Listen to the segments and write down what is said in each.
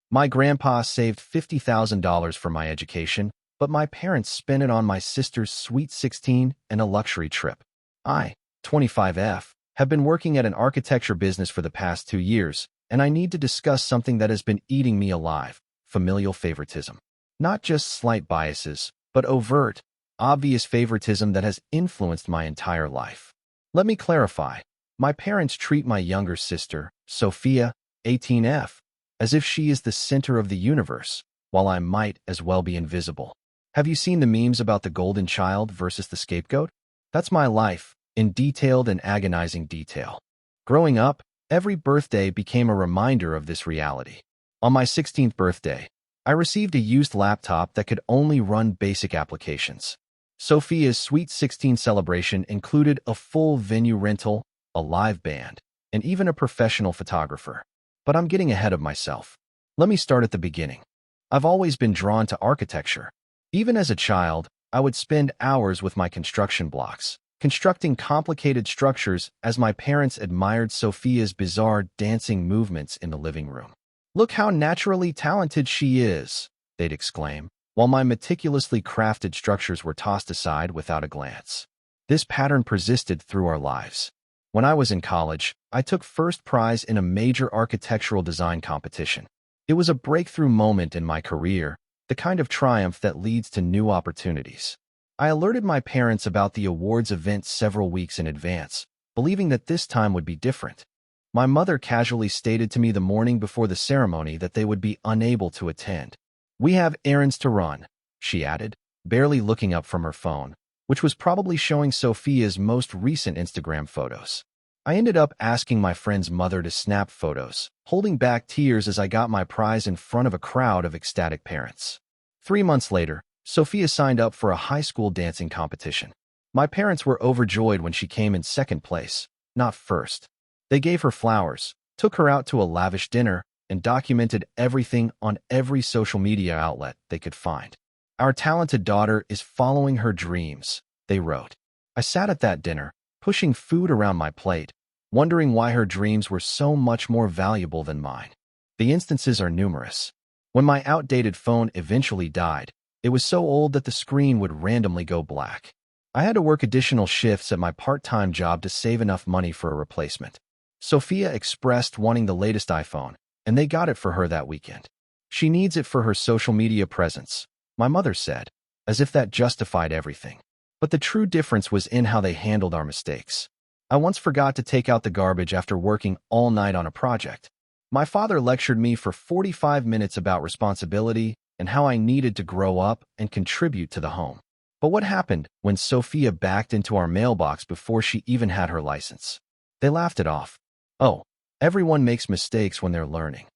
My grandpa saved $50,000 for my education, but my parents spent it on my sister's sweet 16 and a luxury trip. I, 25F, have been working at an architecture business for the past 2 years, and I need to discuss something that has been eating me alive: familial favoritism. Not just slight biases, but overt, obvious favoritism that has influenced my entire life. Let me clarify. My parents treat my younger sister, Sophia, 18F, as if she is the center of the universe, while I might as well be invisible. Have you seen the memes about the golden child versus the scapegoat? That's my life, in detailed and agonizing detail. Growing up, every birthday became a reminder of this reality. On my 16th birthday, I received a used laptop that could only run basic applications. Sophia's Sweet 16 celebration included a full venue rental, a live band, and even a professional photographer. But I'm getting ahead of myself. Let me start at the beginning. I've always been drawn to architecture. Even as a child, I would spend hours with my construction blocks, constructing complicated structures as my parents admired Sophia's bizarre dancing movements in the living room. "Look how naturally talented she is," they'd exclaim, while my meticulously crafted structures were tossed aside without a glance. This pattern persisted through our lives. When I was in college, I took first prize in a major architectural design competition. It was a breakthrough moment in my career, the kind of triumph that leads to new opportunities. I alerted my parents about the awards event several weeks in advance, believing that this time would be different. My mother casually stated to me the morning before the ceremony that they would be unable to attend. "We have errands to run," she added, barely looking up from her phone, which was probably showing Sophia's most recent Instagram photos. I ended up asking my friend's mother to snap photos, holding back tears as I got my prize in front of a crowd of ecstatic parents. 3 months later, Sophia signed up for a high school dancing competition. My parents were overjoyed when she came in second place, not first. They gave her flowers, took her out to a lavish dinner, and documented everything on every social media outlet they could find. "Our talented daughter is following her dreams," they wrote. I sat at that dinner, pushing food around my plate, wondering why her dreams were so much more valuable than mine. The instances are numerous. When my outdated phone eventually died, it was so old that the screen would randomly go black. I had to work additional shifts at my part-time job to save enough money for a replacement. Sophia expressed wanting the latest iPhone, and they got it for her that weekend. "She needs it for her social media presence," my mother said, as if that justified everything. But the true difference was in how they handled our mistakes. I once forgot to take out the garbage after working all night on a project. My father lectured me for 45 minutes about responsibility and how I needed to grow up and contribute to the home. But what happened when Sophia backed into our mailbox before she even had her license? They laughed it off. "Oh, everyone makes mistakes when they're learning."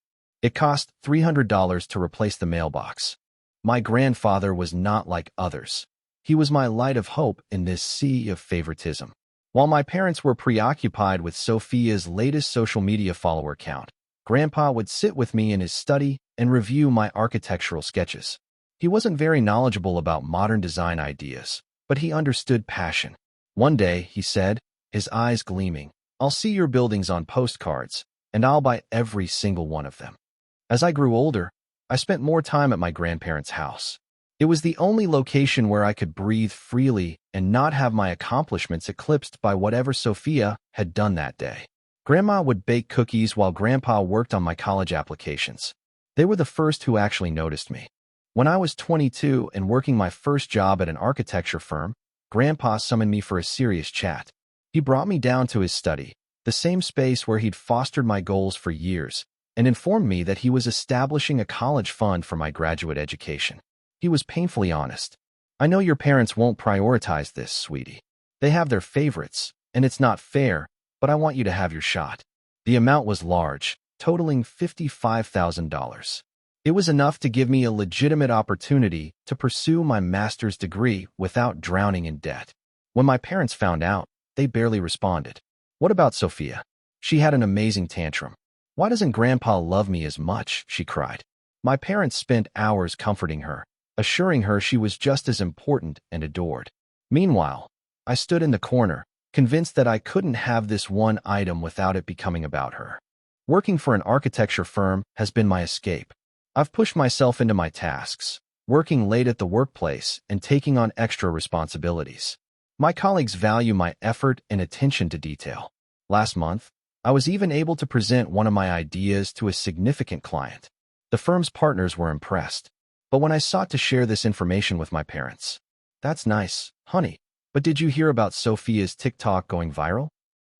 It cost $300 to replace the mailbox. My grandfather was not like others. He was my light of hope in this sea of favoritism. While my parents were preoccupied with Sophia's latest social media follower count, Grandpa would sit with me in his study and review my architectural sketches. He wasn't very knowledgeable about modern design ideas, but he understood passion. One day, he said, his eyes gleaming, "I'll see your buildings on postcards, and I'll buy every single one of them." As I grew older, I spent more time at my grandparents' house. It was the only location where I could breathe freely and not have my accomplishments eclipsed by whatever Sophia had done that day. Grandma would bake cookies while Grandpa worked on my college applications. They were the first who actually noticed me. When I was 22 and working my first job at an architecture firm, Grandpa summoned me for a serious chat. He brought me down to his study, the same space where he'd fostered my goals for years, and informed me that he was establishing a college fund for my graduate education. He was painfully honest. "I know your parents won't prioritize this, sweetie. They have their favorites, and it's not fair, but I want you to have your shot." The amount was large, totaling $55,000. It was enough to give me a legitimate opportunity to pursue my master's degree without drowning in debt. When my parents found out, they barely responded. "What about Sophia? She had an amazing tantrum. Why doesn't Grandpa love me as much?" she cried. My parents spent hours comforting her, assuring her she was just as important and adored. Meanwhile, I stood in the corner, convinced that I couldn't have this one item without it becoming about her. Working for an architecture firm has been my escape. I've pushed myself into my tasks, working late at the workplace and taking on extra responsibilities. My colleagues value my effort and attention to detail. Last month, I was even able to present one of my ideas to a significant client. The firm's partners were impressed. But when I sought to share this information with my parents, "That's nice, honey, but did you hear about Sophia's TikTok going viral?"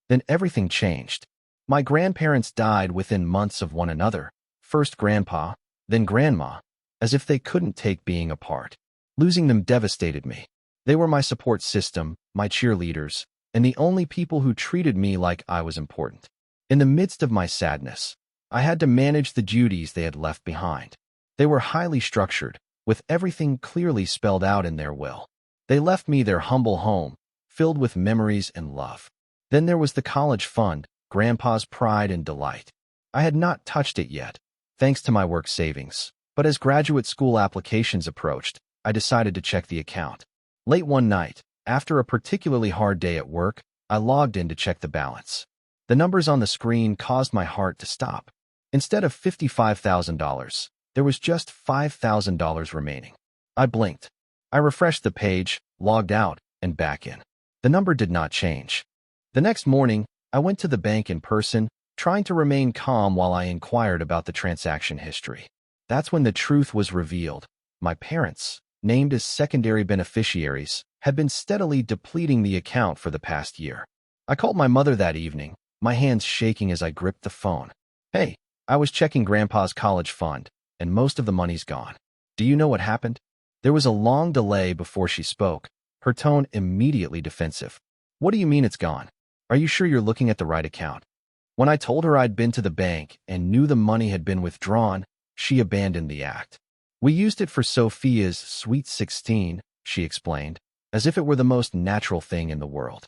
Then everything changed. My grandparents died within months of one another, first grandpa, then grandma, as if they couldn't take being apart. Losing them devastated me. They were my support system, my cheerleaders, and the only people who treated me like I was important. In the midst of my sadness, I had to manage the duties they had left behind. They were highly structured, with everything clearly spelled out in their will. They left me their humble home, filled with memories and love. Then there was the college fund, Grandpa's pride and delight. I had not touched it yet, thanks to my work savings, but as graduate school applications approached, I decided to check the account. Late one night, after a particularly hard day at work, I logged in to check the balance. The numbers on the screen caused my heart to stop. Instead of $55,000, there was just $5,000 remaining. I blinked. I refreshed the page, logged out, and back in. The number did not change. The next morning, I went to the bank in person, trying to remain calm while I inquired about the transaction history. That's when the truth was revealed. My parents, named as secondary beneficiaries, had been steadily depleting the account for the past year. I called my mother that evening, my hands shaking as I gripped the phone. "Hey, I was checking Grandpa's college fund, and most of the money's gone. Do you know what happened?" There was a long delay before she spoke, her tone immediately defensive. "What do you mean it's gone? Are you sure you're looking at the right account?" When I told her I'd been to the bank and knew the money had been withdrawn, she abandoned the act. "We used it for Sophia's Sweet 16, she explained, as if it were the most natural thing in the world.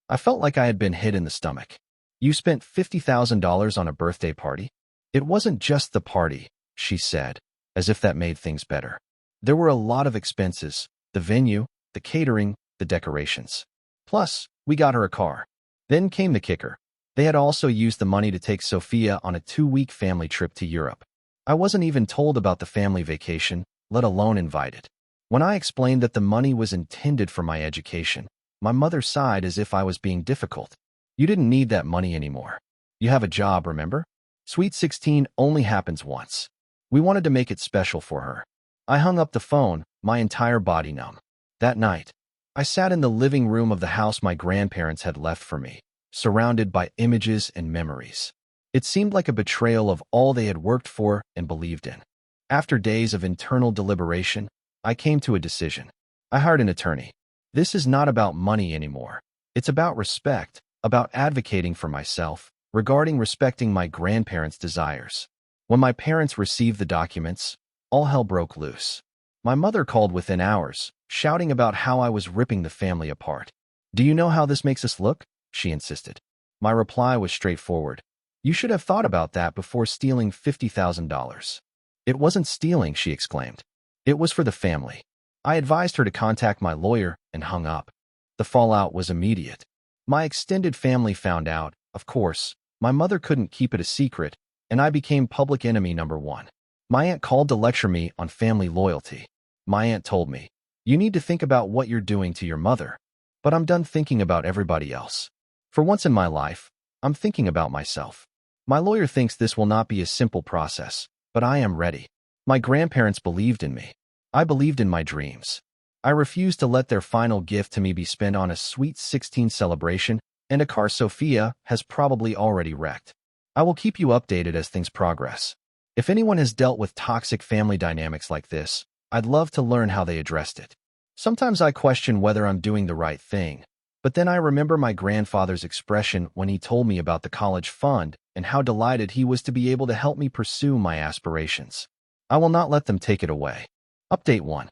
I felt like I had been hit in the stomach. "You spent $50,000 on a birthday party?" "It wasn't just the party," she said, as if that made things better. "There were a lot of expenses, the venue, the catering, the decorations. Plus, we got her a car." Then came the kicker. They had also used the money to take Sophia on a 2-week family trip to Europe. I wasn't even told about the family vacation, let alone invited. When I explained that the money was intended for my education, my mother sighed as if I was being difficult. "You didn't need that money anymore. You have a job, remember? Sweet 16 only happens once." We wanted to make it special for her. I hung up the phone, my entire body numb. That night, I sat in the living room of the house my grandparents had left for me, surrounded by images and memories. It seemed like a betrayal of all they had worked for and believed in. After days of internal deliberation, I came to a decision. I hired an attorney. This is not about money anymore. It's about respect, about advocating for myself, regarding respecting my grandparents' desires. When my parents received the documents, all hell broke loose. My mother called within hours, shouting about how I was ripping the family apart. "Do you know how this makes us look?" she insisted. My reply was straightforward. "You should have thought about that before stealing $50,000. "It wasn't stealing," she exclaimed. "It was for the family." I advised her to contact my lawyer and hung up. The fallout was immediate. My extended family found out, of course. My mother couldn't keep it a secret, and I became public enemy number one. My aunt called to lecture me on family loyalty. My aunt told me, "You need to think about what you're doing to your mother." But I'm done thinking about everybody else. For once in my life, I'm thinking about myself. My lawyer thinks this will not be a simple process, but I am ready. My grandparents believed in me. I believed in my dreams. I refused to let their final gift to me be spent on a Sweet 16 celebration and a car Sophia has probably already wrecked. I will keep you updated as things progress. If anyone has dealt with toxic family dynamics like this, I'd love to learn how they addressed it. Sometimes I question whether I'm doing the right thing, but then I remember my grandfather's expression when he told me about the college fund and how delighted he was to be able to help me pursue my aspirations. I will not let them take it away. Update 1.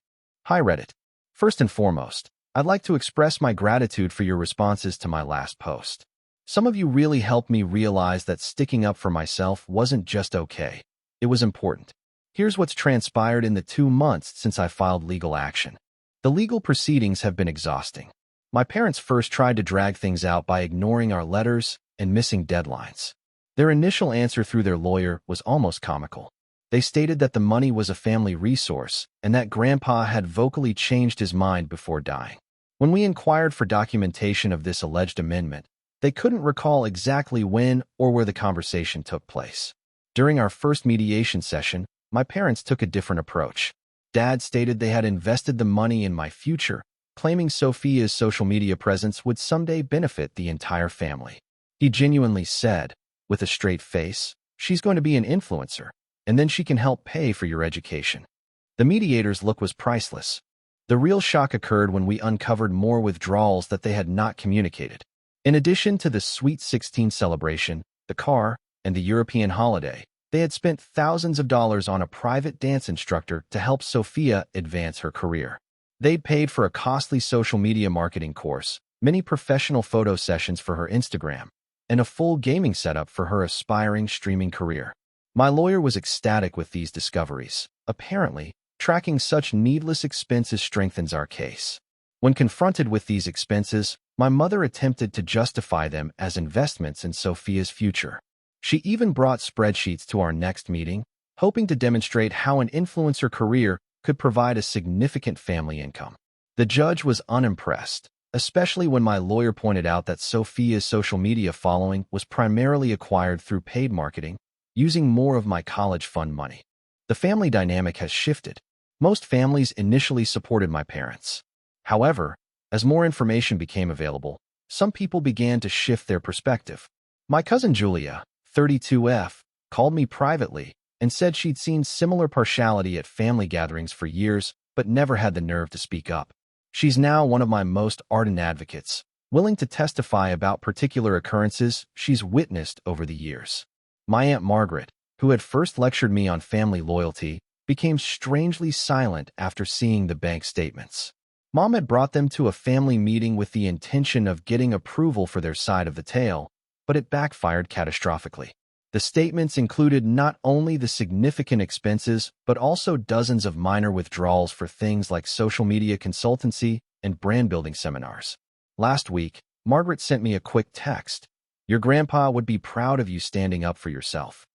Hi Reddit. First and foremost, I'd like to express my gratitude for your responses to my last post. Some of you really helped me realize that sticking up for myself wasn't just okay. It was important. Here's what's transpired in the 2 months since I filed legal action. The legal proceedings have been exhausting. My parents first tried to drag things out by ignoring our letters and missing deadlines. Their initial answer through their lawyer was almost comical. They stated that the money was a family resource and that Grandpa had vocally changed his mind before dying. When we inquired for documentation of this alleged amendment, they couldn't recall exactly when or where the conversation took place. During our first mediation session, my parents took a different approach. Dad stated they had invested the money in my future, claiming Sophia's social media presence would someday benefit the entire family. He genuinely said, with a straight face, "She's going to be an influencer, and then she can help pay for your education." The mediator's look was priceless. The real shock occurred when we uncovered more withdrawals that they had not communicated. In addition to the Sweet 16 celebration, the car, and the European holiday, they had spent thousands of dollars on a private dance instructor to help Sophia advance her career. They'd paid for a costly social media marketing course, many professional photo sessions for her Instagram, and a full gaming setup for her aspiring streaming career. My lawyer was ecstatic with these discoveries. Apparently, tracking such needless expenses strengthens our case. When confronted with these expenses, my mother attempted to justify them as investments in Sophia's future. She even brought spreadsheets to our next meeting, hoping to demonstrate how an influencer career could provide a significant family income. The judge was unimpressed, especially when my lawyer pointed out that Sophia's social media following was primarily acquired through paid marketing, using more of my college fund money. The family dynamic has shifted. Most families initially supported my parents. However, as more information became available, some people began to shift their perspective. My cousin Julia, 32F, called me privately and said she'd seen similar partiality at family gatherings for years but never had the nerve to speak up. She's now one of my most ardent advocates, willing to testify about particular occurrences she's witnessed over the years. My Aunt Margaret, who had first lectured me on family loyalty, became strangely silent after seeing the bank statements. Mom had brought them to a family meeting with the intention of getting approval for their side of the tale, but it backfired catastrophically. The statements included not only the significant expenses, but also dozens of minor withdrawals for things like social media consultancy and brand-building seminars. Last week, Margaret sent me a quick text. "Your grandpa would be proud of you standing up for yourself."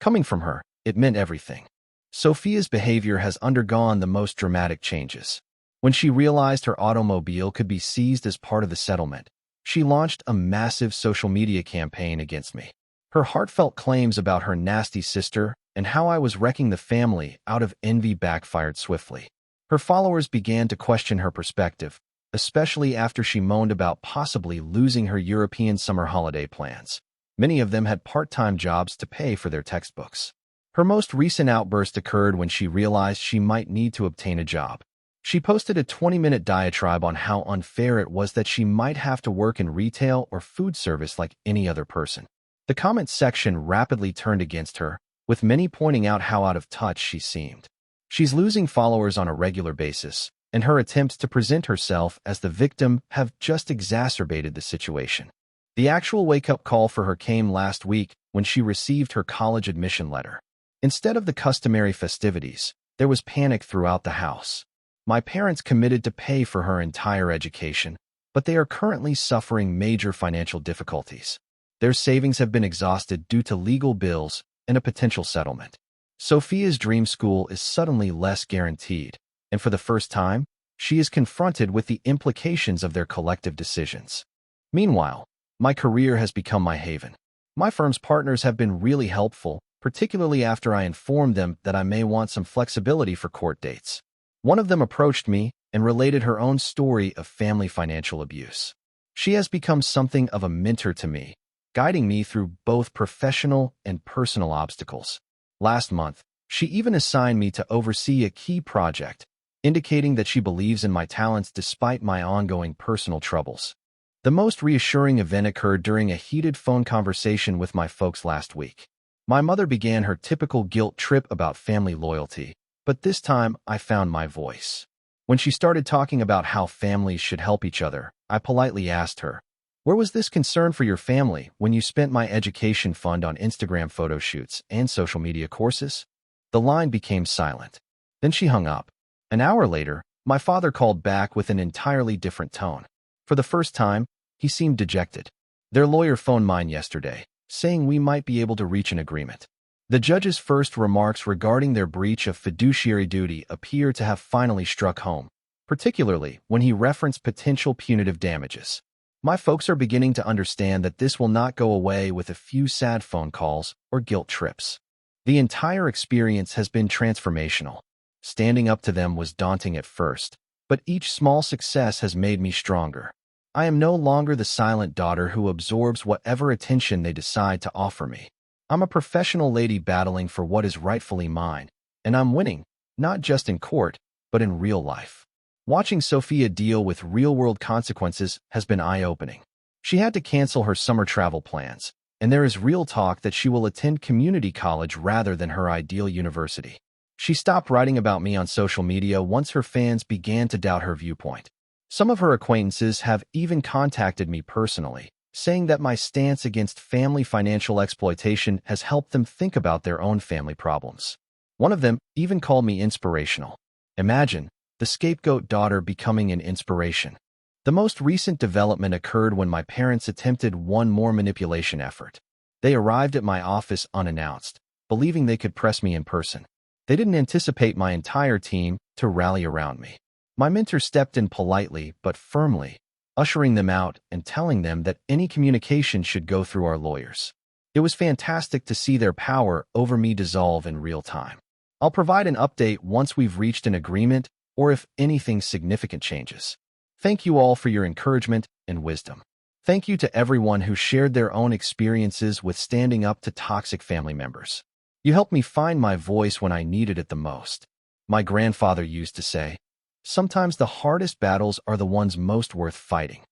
Coming from her, it meant everything. Sophia's behavior has undergone the most dramatic changes. When she realized her automobile could be seized as part of the settlement, she launched a massive social media campaign against me. Her heartfelt claims about her nasty sister and how I was wrecking the family out of envy backfired swiftly. Her followers began to question her perspective, especially after she moaned about possibly losing her European summer holiday plans. Many of them had part-time jobs to pay for their textbooks. Her most recent outburst occurred when she realized she might need to obtain a job. She posted a 20-minute diatribe on how unfair it was that she might have to work in retail or food service like any other person. The comment section rapidly turned against her, with many pointing out how out of touch she seemed. She's losing followers on a regular basis, and her attempts to present herself as the victim have just exacerbated the situation. The actual wake-up call for her came last week when she received her college admission letter. Instead of the customary festivities, there was panic throughout the house. My parents committed to pay for her entire education, but they are currently suffering major financial difficulties. Their savings have been exhausted due to legal bills and a potential settlement. Sophia's dream school is suddenly less guaranteed, and for the first time, she is confronted with the implications of their collective decisions. Meanwhile, my career has become my haven. My firm's partners have been really helpful, particularly after I informed them that I may want some flexibility for court dates. One of them approached me and related her own story of family financial abuse. She has become something of a mentor to me, guiding me through both professional and personal obstacles. Last month, she even assigned me to oversee a key project, indicating that she believes in my talents despite my ongoing personal troubles. The most reassuring event occurred during a heated phone conversation with my folks last week. My mother began her typical guilt trip about family loyalty, but this time I found my voice. When she started talking about how families should help each other, I politely asked her, "Where was this concern for your family when you spent my education fund on Instagram photo shoots and social media courses?" The line became silent. Then she hung up. An hour later, my father called back with an entirely different tone. For the first time, he seemed dejected. "Their lawyer phoned mine yesterday, saying we might be able to reach an agreement." The judge's first remarks regarding their breach of fiduciary duty appear to have finally struck home, particularly when he referenced potential punitive damages. My folks are beginning to understand that this will not go away with a few sad phone calls or guilt trips. The entire experience has been transformational. Standing up to them was daunting at first, but each small success has made me stronger. I am no longer the silent daughter who absorbs whatever attention they decide to offer me. I'm a professional lady battling for what is rightfully mine, and I'm winning, not just in court, but in real life. Watching Sophia deal with real-world consequences has been eye-opening. She had to cancel her summer travel plans, and there is real talk that she will attend community college rather than her ideal university. She stopped writing about me on social media once her fans began to doubt her viewpoint. Some of her acquaintances have even contacted me personally, saying that my stance against family financial exploitation has helped them think about their own family problems. One of them even called me inspirational. Imagine the scapegoat daughter becoming an inspiration. The most recent development occurred when my parents attempted one more manipulation effort. They arrived at my office unannounced, believing they could press me in person. They didn't anticipate my entire team to rally around me. My mentor stepped in politely but firmly, ushering them out and telling them that any communication should go through our lawyers. It was fantastic to see their power over me dissolve in real time. I'll provide an update once we've reached an agreement or if anything significant changes. Thank you all for your encouragement and wisdom. Thank you to everyone who shared their own experiences with standing up to toxic family members. You helped me find my voice when I needed it the most. My grandfather used to say, "Sometimes the hardest battles are the ones most worth fighting."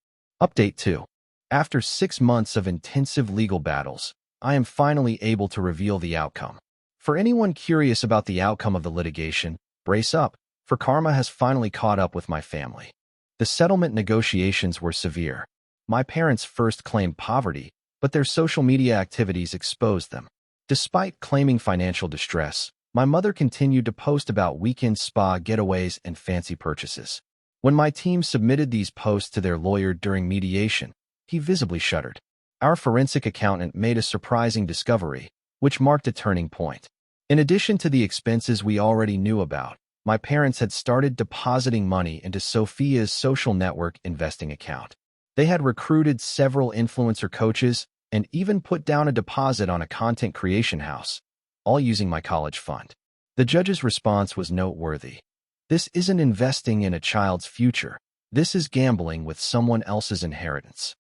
Update 2. After 6 months of intensive legal battles, I am finally able to reveal the outcome. For anyone curious about the outcome of the litigation, brace up, for karma has finally caught up with my family. The settlement negotiations were severe. My parents first claimed poverty, but their social media activities exposed them. Despite claiming financial distress, my mother continued to post about weekend spa getaways and fancy purchases. When my team submitted these posts to their lawyer during mediation, he visibly shuddered. Our forensic accountant made a surprising discovery, which marked a turning point. In addition to the expenses we already knew about, my parents had started depositing money into Sophia's social network investing account. They had recruited several influencer coaches and even put down a deposit on a content creation house, all using my college fund. The judge's response was noteworthy. This isn't investing in a child's future. This is gambling with someone else's inheritance.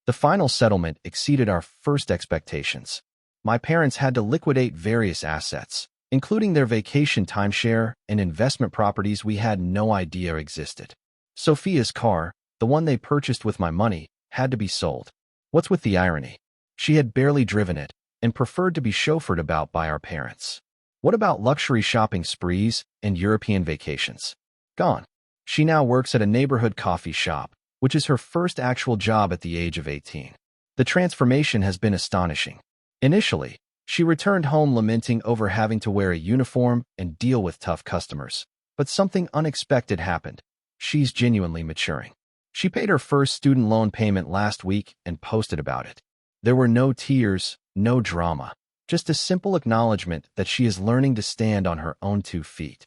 The final settlement exceeded our first expectations. My parents had to liquidate various assets, including their vacation timeshare and investment properties we had no idea existed. Sophia's car, the one they purchased with my money, had to be sold. What's with the irony? She had barely driven it and preferred to be chauffeured about by our parents. What about luxury shopping sprees and European vacations? Gone. She now works at a neighborhood coffee shop, which is her first actual job at the age of 18. The transformation has been astonishing. Initially, she returned home lamenting over having to wear a uniform and deal with tough customers. But something unexpected happened. She's genuinely maturing. She paid her first student loan payment last week and posted about it. There were no tears, no drama, just a simple acknowledgement that she is learning to stand on her own 2 feet.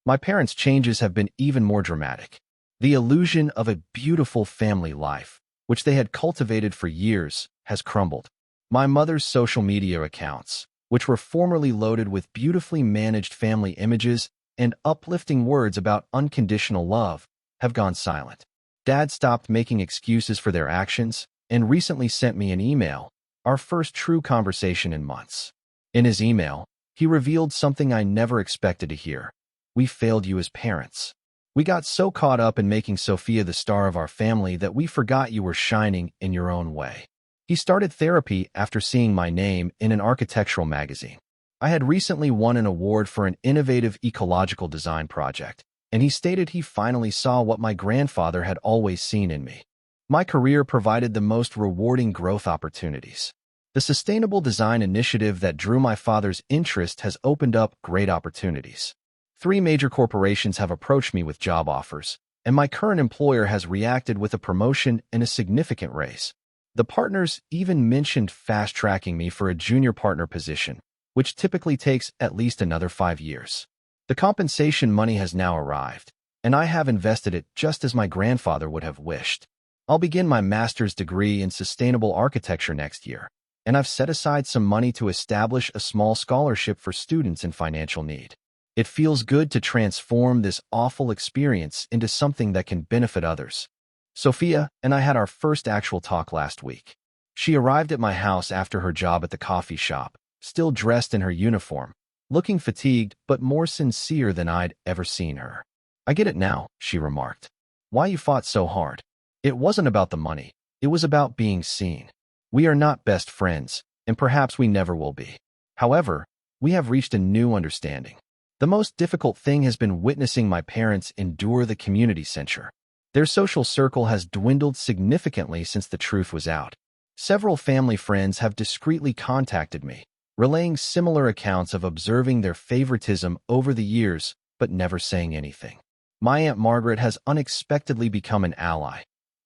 My parents' changes have been even more dramatic. The illusion of a beautiful family life, which they had cultivated for years, has crumbled. My mother's social media accounts, which were formerly loaded with beautifully managed family images and uplifting words about unconditional love, have gone silent. Dad stopped making excuses for their actions and recently sent me an email, our first true conversation in months. In his email, he revealed something I never expected to hear. We failed you as parents. We got so caught up in making Sophia the star of our family that we forgot you were shining in your own way. He started therapy after seeing my name in an architectural magazine. I had recently won an award for an innovative ecological design project, and he stated he finally saw what my grandfather had always seen in me. My career provided the most rewarding growth opportunities. The sustainable design initiative that drew my father's interest has opened up great opportunities. 3 major corporations have approached me with job offers, and my current employer has reacted with a promotion and a significant raise. The partners even mentioned fast-tracking me for a junior partner position, which typically takes at least another 5 years. The compensation money has now arrived, and I have invested it just as my grandfather would have wished. I'll begin my master's degree in sustainable architecture next year, and I've set aside some money to establish a small scholarship for students in financial need. It feels good to transform this awful experience into something that can benefit others. Sophia and I had our first actual talk last week. She arrived at my house after her job at the coffee shop, still dressed in her uniform, looking fatigued but more sincere than I'd ever seen her. "I get it now," she remarked. "Why you fought so hard. It wasn't about the money. It was about being seen. We are not best friends, and perhaps we never will be. However, we have reached a new understanding. The most difficult thing has been witnessing my parents endure the community censure. Their social circle has dwindled significantly since the truth was out. Several family friends have discreetly contacted me, relaying similar accounts of observing their favoritism over the years, but never saying anything. My Aunt Margaret has unexpectedly become an ally,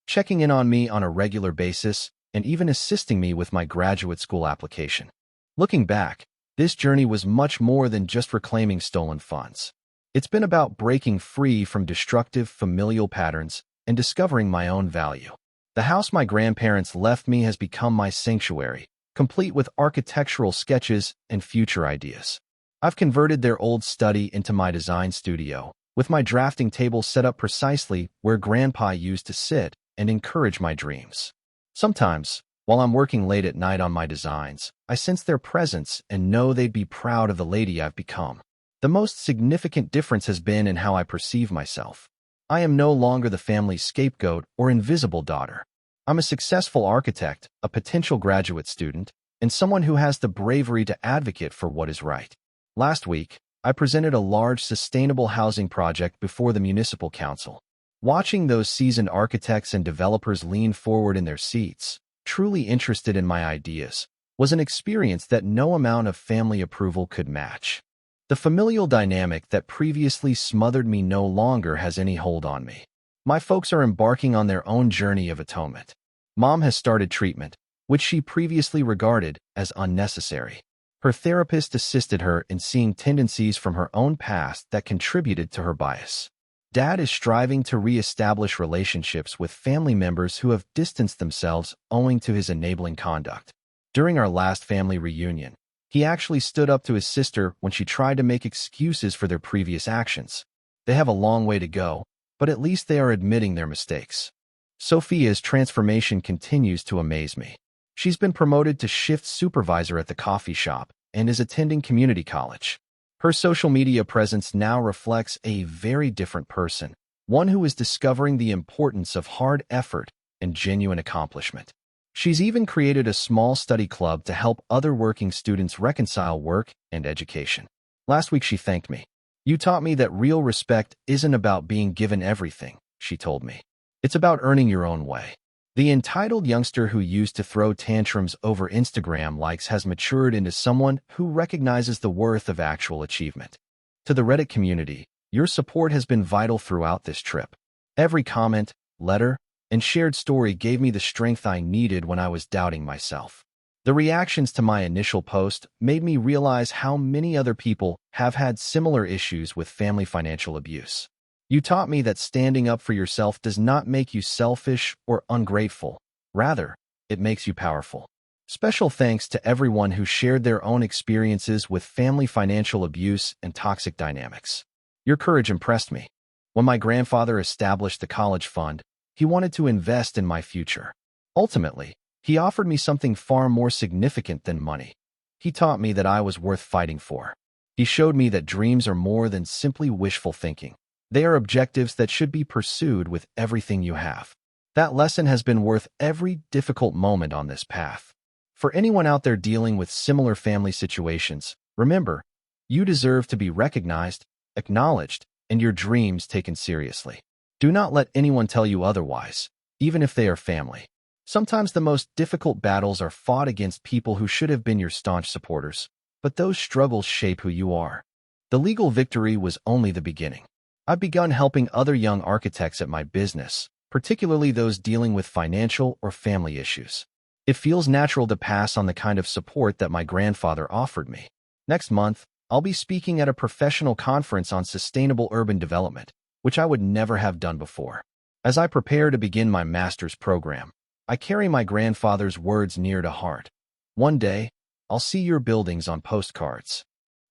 checking in on me on a regular basis and even assisting me with my graduate school application. Looking back, this journey was much more than just reclaiming stolen funds. It's been about breaking free from destructive familial patterns and discovering my own value. The house my grandparents left me has become my sanctuary, complete with architectural sketches and future ideas. I've converted their old study into my design studio, with my drafting table set up precisely where Grandpa used to sit and encourage my dreams. Sometimes, while I'm working late at night on my designs, I sense their presence and know they'd be proud of the lady I've become. The most significant difference has been in how I perceive myself. I am no longer the family's scapegoat or invisible daughter. I'm a successful architect, a potential graduate student, and someone who has the bravery to advocate for what is right. Last week, I presented a large sustainable housing project before the municipal council. Watching those seasoned architects and developers lean forward in their seats, truly interested in my ideas, was an experience that no amount of family approval could match. The familial dynamic that previously smothered me no longer has any hold on me. My folks are embarking on their own journey of atonement. Mom has started treatment, which she previously regarded as unnecessary. Her therapist assisted her in seeing tendencies from her own past that contributed to her bias. Dad is striving to re-establish relationships with family members who have distanced themselves owing to his enabling conduct. During our last family reunion, he actually stood up to his sister when she tried to make excuses for their previous actions. They have a long way to go, but at least they are admitting their mistakes. Sophia's transformation continues to amaze me. She's been promoted to shift supervisor at the coffee shop and is attending community college. Her social media presence now reflects a very different person, one who is discovering the importance of hard effort and genuine accomplishment. She's even created a small study club to help other working students reconcile work and education. Last week she thanked me. "You taught me that real respect isn't about being given everything," she told me. "It's about earning your own way." The entitled youngster who used to throw tantrums over Instagram likes has matured into someone who recognizes the worth of actual achievement. To the Reddit community, your support has been vital throughout this trip. Every comment, letter, and shared story gave me the strength I needed when I was doubting myself. The reactions to my initial post made me realize how many other people have had similar issues with family financial abuse. You taught me that standing up for yourself does not make you selfish or ungrateful. Rather, it makes you powerful. Special thanks to everyone who shared their own experiences with family financial abuse and toxic dynamics. Your courage impressed me. When my grandfather established the college fund, he wanted to invest in my future. Ultimately, he offered me something far more significant than money. He taught me that I was worth fighting for. He showed me that dreams are more than simply wishful thinking. They are objectives that should be pursued with everything you have. That lesson has been worth every difficult moment on this path. For anyone out there dealing with similar family situations, remember, you deserve to be recognized, acknowledged, and your dreams taken seriously. Do not let anyone tell you otherwise, even if they are family. Sometimes the most difficult battles are fought against people who should have been your staunch supporters, but those struggles shape who you are. The legal victory was only the beginning. I've begun helping other young architects at my business, particularly those dealing with financial or family issues. It feels natural to pass on the kind of support that my grandfather offered me. Next month, I'll be speaking at a professional conference on sustainable urban development, which I would never have done before. As I prepare to begin my master's program, I carry my grandfather's words near to heart. One day, I'll see your buildings on postcards.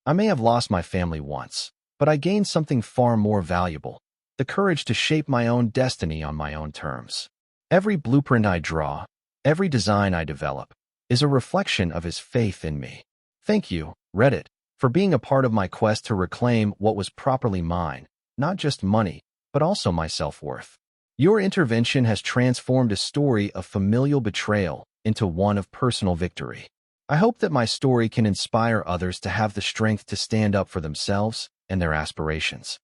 I may have lost my family once, but I gained something far more valuable, the courage to shape my own destiny on my own terms. Every blueprint I draw, every design I develop, is a reflection of his faith in me. Thank you, Reddit, for being a part of my quest to reclaim what was properly mine, not just money, but also my self-worth. Your intervention has transformed a story of familial betrayal into one of personal victory. I hope that my story can inspire others to have the strength to stand up for themselves and their aspirations.